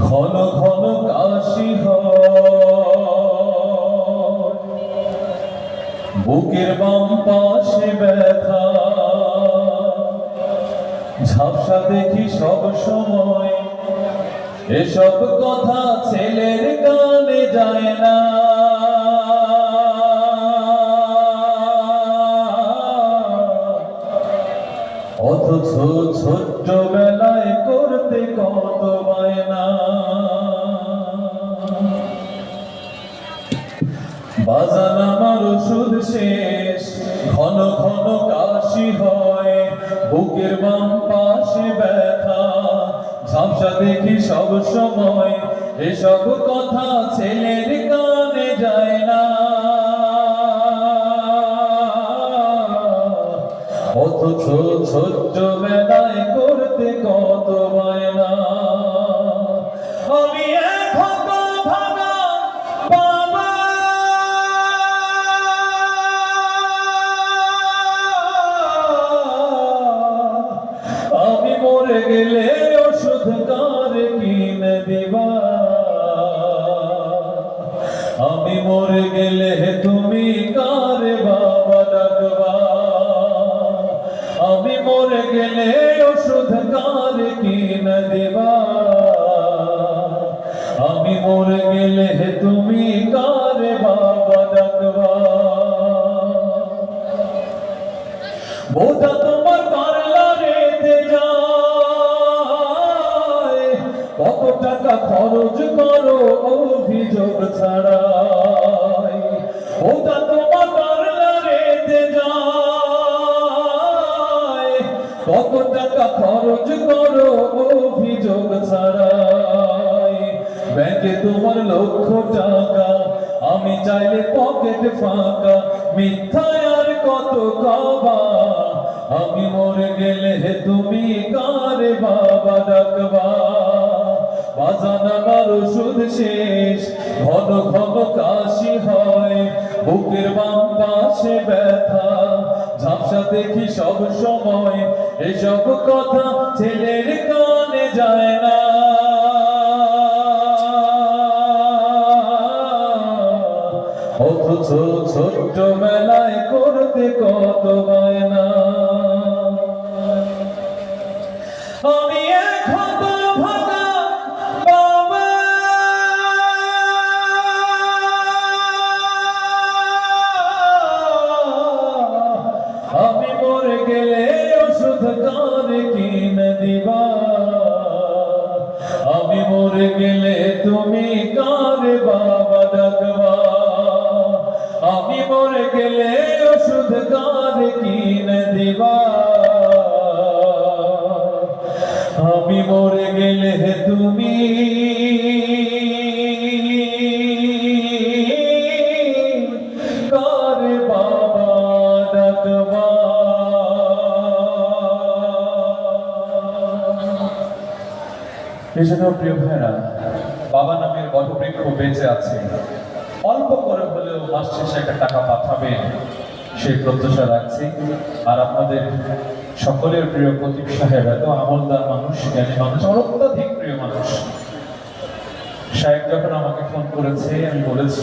ঘন ঘন কাশি বুকের বাম পাশে ব্যথা, ঝাপসা দেখি সব সময়, এসব কথা ছেলের কানে যায় না। অথচ ছোট্ট বেলায় করতে কত বায়না, বাজান আমার ওষুধ শেষ, ঘন ঘন কাশি হয়, বুকের বাম পাশে ব্যথা, ঝাপসা দেখি সব সময়, এসব কথা ছেলের কানে যায় না। অথচ ছোট্ট বেলায় করতে কত বায়না। আমি এখন ভাঙা বাবা, আমি মরে গেলে ওষুধ কার কিনে দিবা, আমি মরে গেলে তুমি কার বাবা ডাকবা, আমি মরে গেলে ওষুধ কার কিনে দিবা, আমি মরে গেলে তুমি কার বাবা ডাকবা। বোঝা তোমার পারলা রেতে যায়, কত টাকা খরচ করো অভিযোগ ছাড়াই, বোঝা তোমার পারলা রেতে যায়, কত টাকা খরচ করো অভিযোগ ছাড়াই। ব্যাংকে তোমার লক্ষ টাকা, আমি চাইলে পকেট ফাঁকা, মিথ্যায় আর কত কবা, আমি মরে গেলে তুমি কার বাবা ডাকবা। বাজান আমার ওষুধ শেষ, ঘন ঘন কাশি হয়, বুকের বাম পাশে ব্যথা, ঝাপসা দেখি সব সময়, এসব কথা ছেলের কানে যায় না। অথচ ছোট্ট বেলায় করতে কত বায়না। আমি এখন ভাঙা বাবা, আমি মরে গেলে ওষুধ কার কিনে দিবা, আমি মরে গেলে তুমি কার বাবা ডাকবা, আমি মরে গেলে ওষুধ কার কিনে দিবা, আমি মরে গেলে তুমি কার বাবা ডাকবা। এজন্য প্রিয় ভাইরা, বাবা নামের বটবৃক্ষ বেঁচে আছে, অল্প করে হলেও মাস শেষে একটা টাকা পাঠাবে সেই প্রত্যাশা রাখছি। আর আপনাদের সকলের প্রিয় প্রতীক সাহেব এত আমলদার মানুষ, জ্ঞানী মানুষ, আমার অত্যাধিক প্রিয় মানুষ। সাহেব যখন আমাকে ফোন করেছে, আমি বলেছি